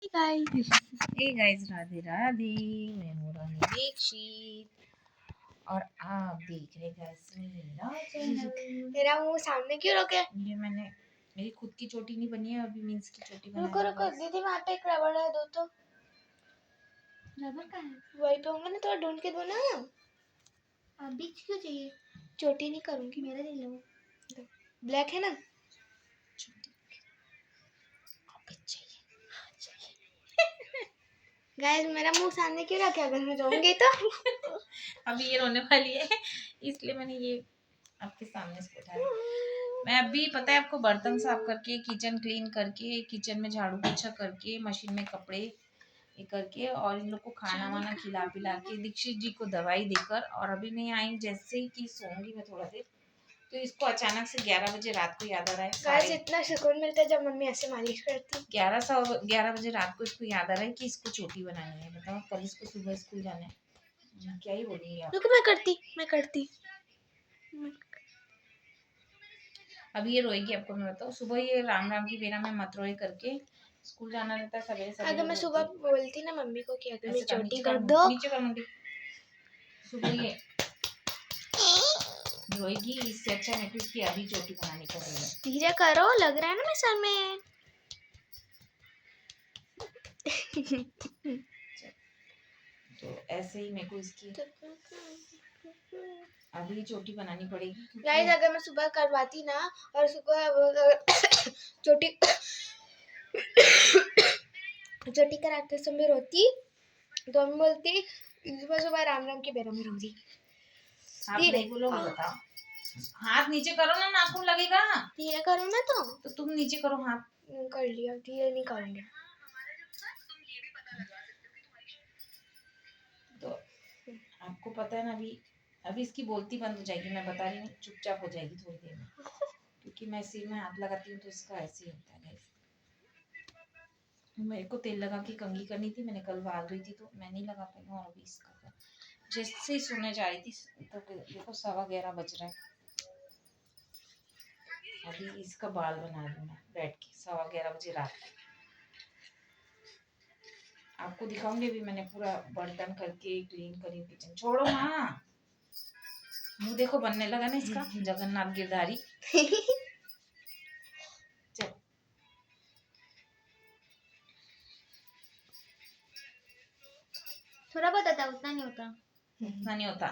Guys hey guys, Radhe Radhe. मैं हूँ रानी दीक्षित और आप देख रहे गाइस मेरा चैनल। मेरा मुंह सामने क्यों रखे? ये मेरी खुद की चोटी नहीं बनी है अभी, मीन्स की चोटी बना रुको रही रुको हूँ। दीदी, वहाँ पे एक रबड़ है, दो तो रबर का है वही पे होंगे ना, थोड़ा ढूंढ के दो ना। अभी क्यों चाहिए? चोटी नहीं करूंगी, मेरा ले लो। ब्लैक है ना। चोटी अभी चाहिए। गाइस मेरा मुंह सामने क्यों रखे? अगर मैं जाऊंगी तो अभी ये रोने वाली है, इसलिए मैंने ये आपके सामने से उठाया। मैं अभी पता है आपको, बर्तन साफ करके, किचन क्लीन करके, किचन में झाड़ू पोछा करके, मशीन में कपड़े ये करके और इन लोग को खाना वाना खिला पिला के, दीक्षित जी को दवाई देकर, और अभी मैं आई जैसे ही कि सोऊंगी मैं थोड़ा देर, तो इसको अचानक से 11 बजे रात को याद आ रहा है। गाइस इतना सुकून मिलता है जब मम्मी ऐसे मालिश करती। 11 बजे रात को इसको याद आ रहा है कि इसको चोटी बनानी है। बताओ, कल इसको सुबह स्कूल जाना है। क्या ही बोलेंगे आप। रुको मैं करती। अभी ये रोएगी आपको मैं बताऊँ। सुबह ये राम राम की बेरा में मत रोए करके स्कूल जाना रहता है सवेरे अगर सवेरे मैं सुबह बोलती बोलती ना मम्मी को कि अगर ऐसे मेरी कर, चोटी नीचे कर कर दो। नीचे कर मुंडी। सुबह ये रोएगी, इससे अच्छा मैं इसकी अभी चोटी बनाने का बोला। धीरे करो, लग रहा है ना मैं सर में। तो ऐसे ही मेरे को इसकी अभी चोटी बनानी पड़ेगी। गाइस अगर मैं सुबह करवाती ना और सुबह चोटी चोटी कराते समय रोती तो मम्मी बोलती सुबह सुबह राम राम की बेरा में रोजी। आप धीरे नहीं बोलोगे? बताओ, हाथ नीचे करो ना, नाखून लगेगा। धीरे करो ना तो तुम नीचे करो हाथ। कर लिया, धीरे नहीं करूंगी। तो आपको पता है ना, अभी अभी इसकी बोलती बंद हो जाएगी। मैं बता रही हूँ, चुपचाप हो जाएगी थोड़ी देर में, क्योंकि मैं सिर में हाथ लगाती हूँ तो इसका ऐसे ही होता है गाइस। मेरे को तेल लगा के कंघी करनी थी, मैंने कल बाल रही थी तो मैं नहीं लगा पाई हूँ। और अभी इसका जैसे ही सोने जा रही थी तो देखो 11:15 बज रहा है। अभी इसका बाल बना रही हूँ मैं बैठ के 11:15 बजे रात को। आपको दिखाऊंगी भी, मैंने पूरा बर्तन करके क्लीन करी किचन। छोड़ो माँ, मुंह देखो बनने लगा ना इसका जगन्नाथ गिरधारी। चल थोड़ा बहुत आता, उतना नहीं होता। उतना नहीं होता।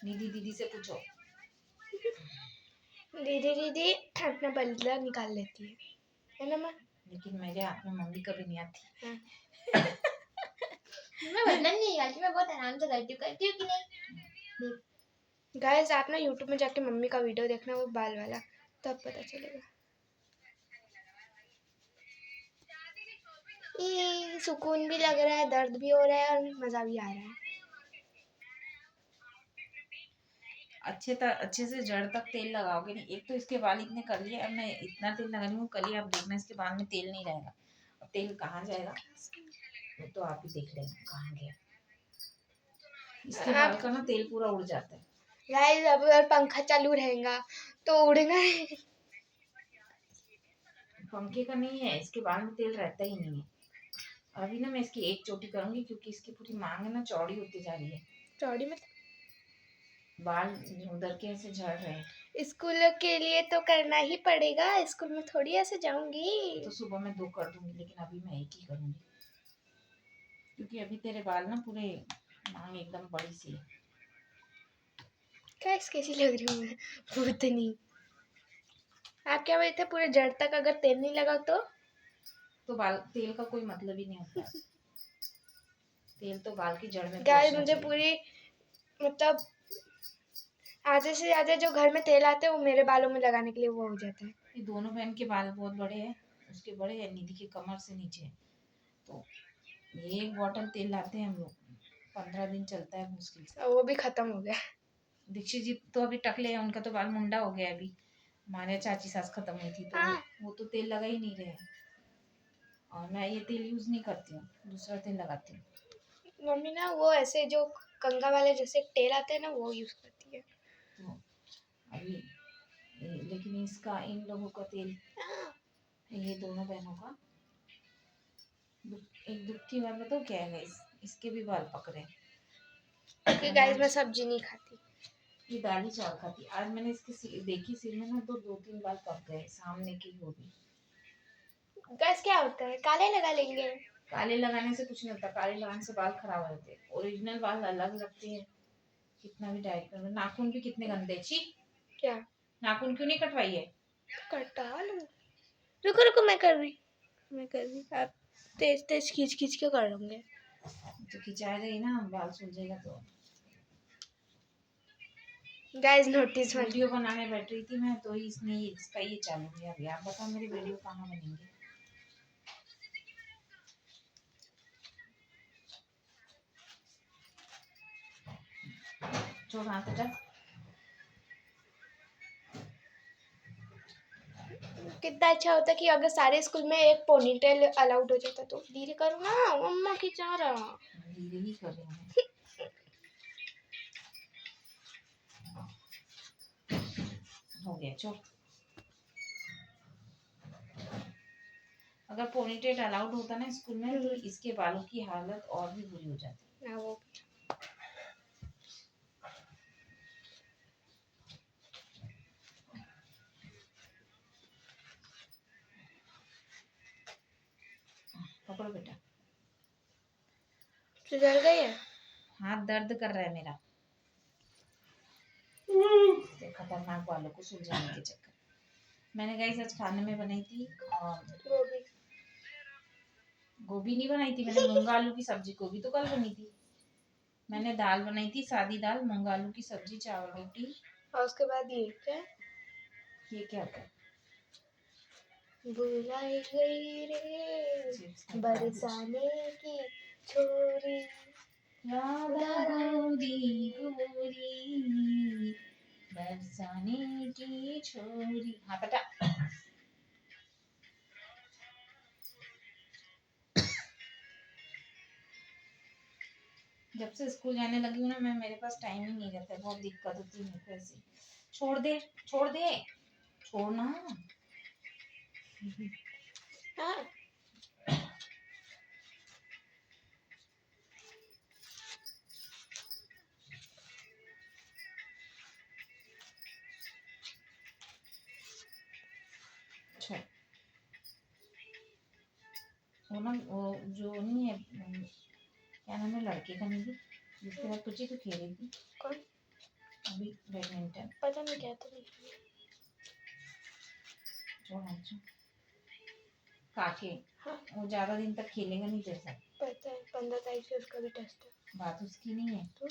निधि दीदी से पूछो। दीदी दीदी अपना बदला निकाल लेती है ना माँ? लेकिन मेरे हाथ में मम्मी कभी नहीं आती। हाँ। मैं बदला नहीं निकालती, मैं बहुत आराम से करती हूँ कि नहीं। गाइस आप ना यूट्यूब में जाके मम्मी का वीडियो देखना, वो बाल वाला, तब पता चलेगा। ये सुकून भी लग रहा है, दर्द भी हो रहा है और मजा भी आ रहा है। अच्छे से जड़ तक तेल लगाओगे नहीं। एक तो इसके बाल इतने कर लिए, अब मैं इतना तेल लगा रही हूँ, कल ही आप देखना इसके बाल में तेल नहीं रहेगा। अब तेल कहाँ जाएगा वो तो आप ही देख लेना कहाँ गया। इसके बाल का ना तेल पूरा उड़ जाता है। गाइस अब अगर पंखा चालू रहेगा तो उड़ेगा। पंखे का नहीं है, इसके बाल में तेल रहता ही नहीं है। अभी ना मैं इसकी एक चोटी करूंगी क्योंकि इसकी पूरी मांग ना चौड़ी होती जा रही है। चौड़ी में बाल उधर के ऐसे झड़ रहे हैं। स्कूल के लिए तो करना ही पड़ेगा, स्कूल में थोड़ी ऐसे जाऊंगी। तो सुबह मैं 2 कर दूंगी, लेकिन अभी मैं एक ही करूंगी क्योंकि अभी तेरे बाल ना पूरे मांग एकदम बड़ी सी है। कैसे कैसी लग रही हूँ मैं? भूतनी। आप क्या बोलते हैं, पूरे जड़ तक अगर तेल नहीं लगा तो बाल तेल का कोई मतलब ही नहीं होता है। तेल तो बाल की जड़ में गाइस पहुंचना मुझे चाहिए। पूरी मतलब आधे से ज्यादा जो घर में तेल आते हैं वो मेरे बालों में लगाने के लिए वो हो जाता है। ये दोनों बहन के बाल बहुत बड़े हैं, उसके बड़े हैं, निधि की कमर से नीचे। तो ये एक बॉटल तेल लाते हैं हम लोग, 15 दिन चलता है मुश्किल से। और वो भी खत्म हो गया। दीक्षित जी तो अभी टकले हैं, उनका तो बाल मुंडा हो गया है अभी। हमारे चाची सास खत्म हुई थी तो वो तो तेल लगा ही नहीं रहे। और मैं ये तेल यूज नहीं करती हूँ, दूसरा तेल लगाती हूँ। मम्मी ना वो ऐसे जो कंगा वाले जैसे तेल आते हैं ना वो यूज करती है। तो अभी लेकिन इसका इन लोगों का तेल, ये दोनों बहनों का एक दुख की बात बताओ क्या है गाइस, इसके भी बाल पकड़े। क्योंकि गाइस मैं सब्जी नहीं खाती। ये दाल ही चावल खाती। आज मैंने इसके देखी सिर में ना तो 2-3 बाल पक गए, सामने की वो भी। गाइस क्या होता है, काले लगा लेंगे। काले लगाने से कुछ नहीं होता, काले लगाने से बाल खराब हो जाते हैं। ओरिजिनल बाल अलग लगते हैं, कितना भी डाइट कर लो। नाखून भी कितने गंदे, छी। क्या नाखून क्यों नहीं कटवाई है? कटा लो। रुको रुको, मैं कर रही। आप तेज तेज खींच खींच के कर लूंगे। तो खिंचाएगा ही ना, बाल सूझेगा तो। गाइस नोटिस मत। वीडियो बनाने बैठ रही थी मैं, तो ही इसने इसका ये चालू किया। अभी आप बताओ मेरी वीडियो कहाँ बनेंगे? छोड़ हाथ हटा। कितना अच्छा होता कि अगर सारे स्कूल में एक पोनीटेल अलाउड हो जाता तो। धीरे करो ना, मम्मा खिंचा रहा। धीरे ही कर रहे हैं। हो गया, छोड़। अगर पोनीटेल अलाउड होता ना स्कूल में तो इसके बालों की हालत और भी बुरी हो जाती। ना वो पकड़ो बेटा। सुधर गई है। हाथ दर्द कर रहा है मेरा, खतरनाक बालों को सुलझाने के चक्कर। मैंने गाइस आज खाने में बनाई थी गोभी। गोभी नहीं बनाई थी मैंने, मूंग आलू की सब्जी। गोभी तो कल बनी थी। मैंने दाल बनाई थी, सादी दाल, मूंग आलू की सब्जी, चावल, रोटी। और उसके बाद ये क्या ये क्या होता है? भुलाई गई रे बरसाने की छोरी, राधा गोरी गोरी बरसाने की छोरी। हाँ बेटा। जब से स्कूल जाने लगी हूँ ना मैं, मेरे पास टाइम ही नहीं रहता है, बहुत दिक्कत होती है मेरे को ऐसे। छोड़ दे, छोड़ दे, छोड़ना। हाँ छोड़। वो ना वो जो नहीं है, क्या नाम है लड़के का, नहीं जिसके साथ तुझे तो खेल रही थी कौन? अभी बैडमिंटन। पता नहीं क्या था। छोड़ अच्छा। काके। हाँ वो ज्यादा दिन तक खेलेगा नहीं तेरे साथ। पता है, 15 तारीख से उसका भी टेस्ट है। बात उसकी नहीं है तो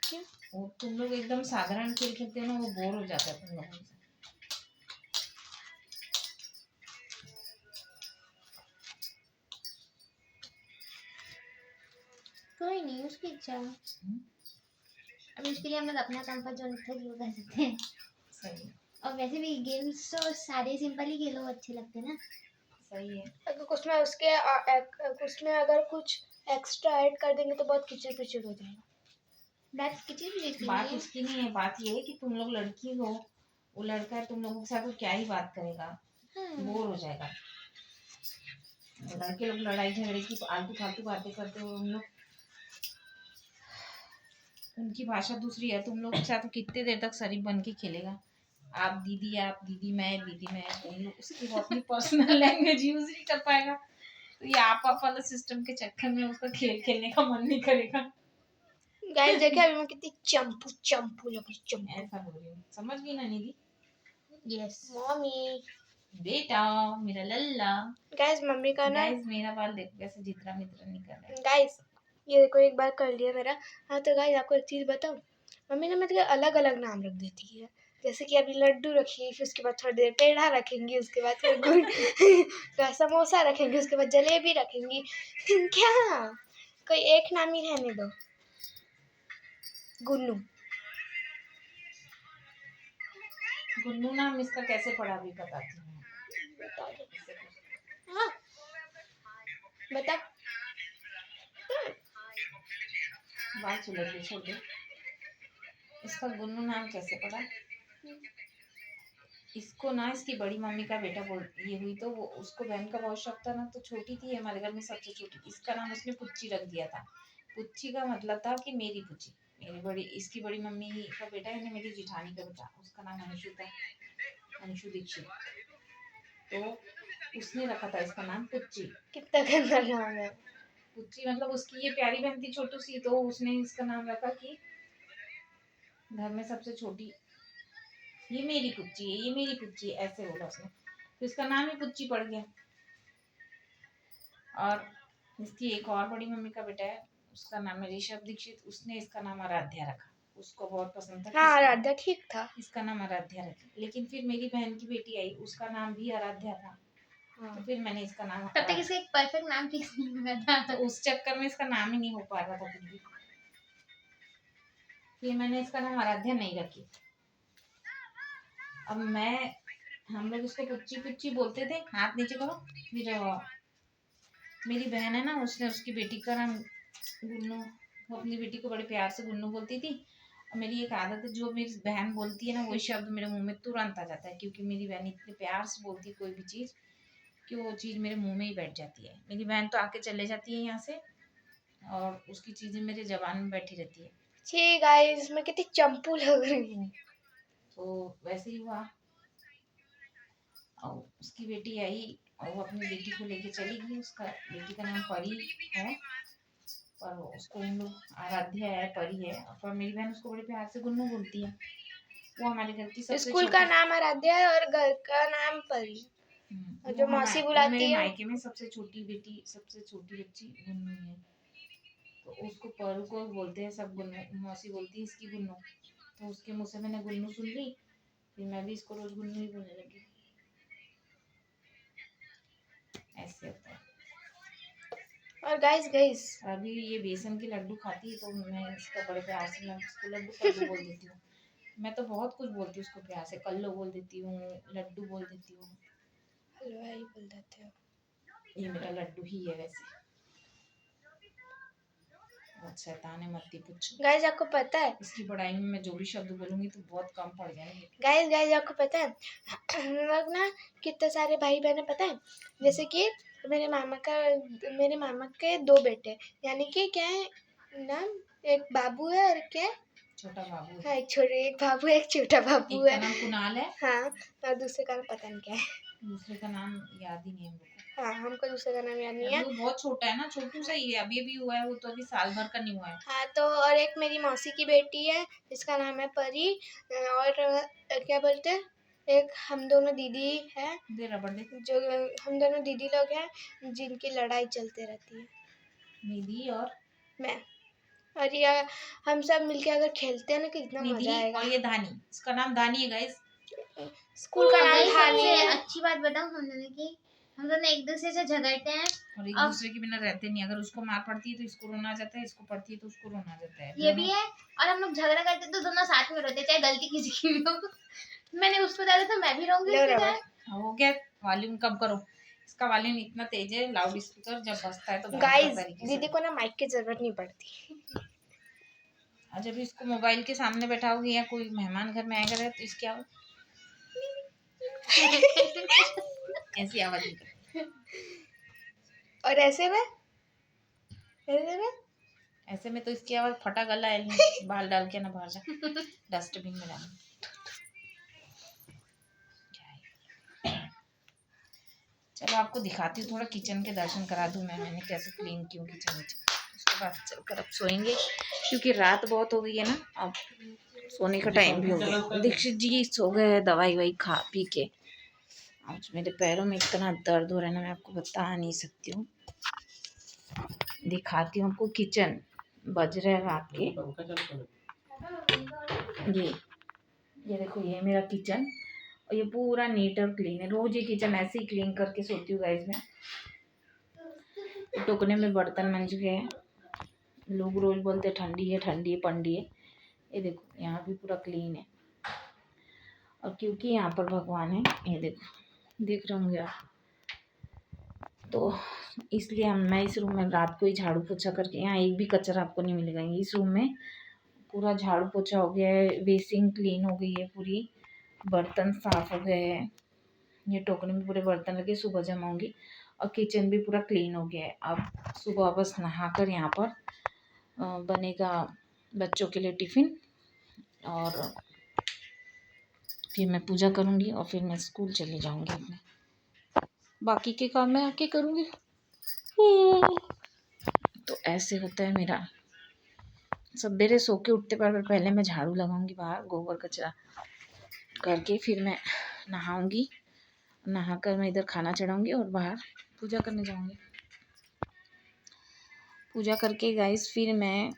क्यों? वो तुम लोग एकदम साधारण खेल खेलते हो ना, वो बोर हो जाता है तुम लोगों से। कोई नहीं, उसकी इच्छा। अभी उसके लिए हम लोग अपना कंफर्ट जोन था जो कर सकते हैं। सही है। और वैसे भी गेम्स तो सारे सिंपल ही खेलो, अच्छे लगते हैं ना। सही है। अगर उसमें उसमें अगर कुछ एक्स्ट्रा ऐड कर देंगे तो बहुत किचड़ पिचड़ हो जाएगा। बात किचड़ पिचड़ की बात नहीं है। उसकी नहीं है, बात ये है कि तुम लोग लड़की हो, वो लड़का है, तुम लोगों के साथ वो क्या ही बात करेगा, बोर हो जाएगा। लड़के लोग लड़ाई झगड़े की आलतू फालतू बातें करते हो, उन लोग उनकी भाषा दूसरी है। तुम लोग के साथ कितने देर तक शरीफ बन के खेलेगा? आप दीदी, मैं दीदी, मैं। उन लोग उसकी वो अपनी पर्सनल लैंग्वेज यूज नहीं कर पाएगा, तो ये आप वाला सिस्टम के चक्कर में उसका खेल खेलने का मन नहीं करेगा। गाइस देखिए अभी मैं कितनी चंपू चंपू लगी, चंपू। ऐसा बोल रही हूँ, समझ गई ना निधि? Yes mummy. बेटा मेरा लल्ला। गाइस मम्मी का ना, गाइस मेरा बाल देखो कैसे जितरा मित्रा नहीं कर रहा है। गाइस ये देखो एक बार कर लिया मेरा। हाँ तो गाइस आपको एक चीज़ बताऊँ, मम्मी ना मतलब अलग अलग नाम रख देती है। जैसे कि अभी लड्डू रखी, फिर उसके बाद थोड़ी देर पेड़ा रखेंगी, उसके बाद फिर गुड़ समोसा रखेंगी, उसके बाद जलेबी रखेंगी। क्या कोई एक नाम ही रहने दो। गुन्नू। गुन्नू नाम इसका कैसे पड़ा अभी बताती हूँ। बता दो। हाँ बता। बात सुलझ गई, छोड़ दो। इसका गुन्नू नाम कैसे पड़ा? इसको उसको ना इसकी बड़ी मम्मी का बेटा बोल ये हुई तो वो उसको बहन का बहुत शौक था ना, तो छोटी थी हमारे घर में सबसे छोटी, इसका नाम उसने पुच्ची रख दिया था। पुच्ची का मतलब था कि मेरी पुच्ची, मेरी बड़ी इसकी बड़ी मम्मी का बेटा है ना, मेरी जिठानी का बेटा, उसका नाम अंशु था, अंशु दीक्षित। तो उसने रखा था इसका नाम पुच्ची। कितना गंदा नाम है। पुच्ची मतलब उसकी ये प्यारी बहन थी छोटू सी, तो उसने इसका नाम रखा कि घर में सबसे छोटी ये मेरी पुच्ची है, ये मेरी पुच्ची है, ऐसे बोला उसने, तो इसका नाम ही पुच्ची पड़ गया। और इसकी एक और बड़ी मम्मी का बेटा है, उसका नाम है ऋषभ दीक्षित, उसने इसका नाम आराध्या रखा, उसको बहुत पसंद था। हाँ, आराध्या ठीक था। इसका नाम आराध्या रखा, लेकिन फिर मेरी बहन की बेटी आई, उसका नाम भी आराध्या था। हाँ। तो फिर मैंने इसका नाम तब तक इसका एक परफेक्ट नाम फिक्स नहीं हुआ था। तो उस चक्कर में इसका नाम ही नहीं हो पा रहा था कुछ भी, फिर मैंने इसका नाम आराध्या नहीं रखी। अब हम लोग इसको पुच्ची पुच्ची बोलते थे, हाथ नीचे करो। फिर मेरी बहन है ना, उसने उसकी बेटी का नाम गुन्नू, वो अपनी बेटी को बड़े प्यार से गुन्नू बोलती थी। और मेरी एक आदत है, जो मेरी बहन बोलती है ना वही शब्द मेरे मुंह में तुरंत आ जाता है, क्योंकि मेरी बहन इतने प्यार से बोलती है कोई भी चीज़ कि वो चीज़ मेरे मुंह में ही बैठ जाती है। मेरी बहन तो आके चले जाती है यहाँ से, और उसकी चीज़ें मेरे जबान में बैठी रहती है। छी गाइस, मैं कितनी चंपू लग रही हूँ। तो वैसे ही हुआ, और उसकी बेटी आई और वो अपनी बेटी को लेके चली गई। उसका बेटी का नाम परी है, पर उसको हम लोग आराध्या है, परी है, पर मेरी बहन उसको बड़े प्यार से गुन्नू बोलती है। वो हमारे घर की सबसे स्कूल का नाम आराध्या है और घर का नाम परी। और जो मौसी बुलाती मेरे है मायके में सबसे छोटी बेटी, सबसे छोटी बच्ची गुन्नू है, तो उसको परू को बोलते हैं सब गुन्नू, मौसी बोलती है इसकी गुन्नू। तो उसके मुँह से मैंने गुन्नू सुन ली, फिर मैं भी इसको रोज गुन्नू ही बोलने लगी। ऐसे होता है। और गाइस अभी ये बेसन के लड्डू खाती है, तो मैं इसका बड़े प्यार से मैं उसको लड्डू कल्लू बोल देती हूँ। मैं तो बहुत कुछ बोलती हूँ उसको प्यार से, कल्लू बोल देती हूँ, लड्डू बोल देती हूँ। हलवाई बोल देते हो। ये मेरा लड्डू ही है वैसे, बहुत शैतान है, मत ही पूछो। गाइस आपको पता है, इसकी पढ़ाई में मैं जो भी शब्द बोलूंगी तो बहुत कम पड़ जाएंगे। गाइस आपको पता है, हम लोग ना कितने सारे भाई बहन पता है। जैसे कि मेरे मामा के 2 बेटे, यानी कि क्या है नाम, एक बाबू है और क्या है, छोटा बाबू है। हाँ एक बाबू है, एक छोटा बाबू एक है। का नाम कुणाल है, हाँ, और दूसरे का पता नहीं क्या है। दूसरे का नाम याद ही नहीं है हमको। हाँ, हमको दूसरे का नाम याद नहीं अभी है। वो बहुत छोटा है ना, छोटू सा ही है, अभी हुआ है वो, तो अभी साल भर का नहीं हुआ है। हाँ, तो और एक मेरी मौसी की बेटी है जिसका नाम है परी, और क्या बोलते हैं, एक हम दोनों दीदी है, दे रबड़ दे। जो हम दोनों दीदी लोग हैं जिनकी लड़ाई चलते रहती है। निधि और मैं और ये हम सब मिलके अगर खेलते हैं ना, कितना मजा निधि आएगा। और ये धानी, इसका नाम धानी है गाइस। स्कूल का नाम गाइस था नहीं सबसे है। अच्छी बात बताऊं, हम दोनों एक दूसरे से झगड़ते हैं, और एक अब- दूसरे के बिना रहते नहीं, अगर उसको मार पड़ती है तो इसको रोना आ जाता है, इसको पड़ती है तो उसको रोना आ जाता है। ये भी है। और हम लोग झगड़ा करते हैं तो दोनों साथ में रोते हैं, चाहे गलती किसी की भी हो। मैंने उसको डाला तो मैं भी रहूंगी लो उसके रबड़। साथ। हो गया, वॉल्यूम कम करो। इसका वॉल्यूम इतना तेज है, लाउड स्पीकर जब बजता है तो भयंकर गाइस तरीके से। दीदी को ना माइक की जरूरत नहीं पड़ती। और जब इसको मोबाइल के सामने बैठाओगे या कोई मेहमान घर में आएगा तो इसकी आवाज ऐसी आवाज निकलती। और ऐसे में ऐसे में तो इसकी आवाज फटा गला है, बाल डाल के ना बाहर जा, डस्टबिन में डाल। चलो आपको दिखाती हूँ, थोड़ा किचन के दर्शन करा दूँ मैंने कैसे क्लीन की हूँ किचन। उसके बाद चलकर अब सोएंगे, क्योंकि रात बहुत हो गई है ना, अब सोने का टाइम भी हो गया। दीक्षित जी सो गए हैं दवाई वही खा पी के। आज मेरे पैरों में इतना दर्द हो रहा है ना, मैं आपको बता नहीं सकती हूँ। दिखाती हूँ आपको किचन, बज रहे हैं रात के। ये देखो, ये मेरा किचन, और ये पूरा नीट और क्लीन है। रोज ये किचन ऐसे ही क्लीन करके सोती हूँ गाइस मैं। टोकने में बर्तन मंज गए हैं, लोग रोज बोलते ठंडी है पंडी है। ये देखो यहाँ भी पूरा क्लीन है, और क्योंकि यहाँ पर भगवान है, ये देखो देख रहे होंगे आप, तो इसलिए मैं इस रूम में रात को ही झाड़ू पोछा करके, यहाँ एक भी कचरा आपको नहीं मिलेगा। इस रूम में पूरा झाड़ू पोछा हो गया है, बेसिन क्लीन हो गई है पूरी, बर्तन साफ हो गए हैं, ये टोकरी में पूरे बर्तन लगे, सुबह जमाऊंगी। और किचन भी पूरा क्लीन हो गया है। अब सुबह बस नहाकर यहाँ पर बनेगा बच्चों के लिए टिफ़िन, और फिर मैं पूजा करूँगी और फिर मैं स्कूल चली जाऊँगी अपने। बाकी के काम मैं आके करूँगी। तो ऐसे होता है मेरा। सवेरे सो के उठते पर पहले मैं झाड़ू लगाऊंगी बाहर, गोबर कचरा करके फिर मैं नहाऊंगी। नहाकर मैं इधर खाना चढ़ाऊंगी और बाहर पूजा करने जाऊंगी। पूजा करके गाइस फिर मैं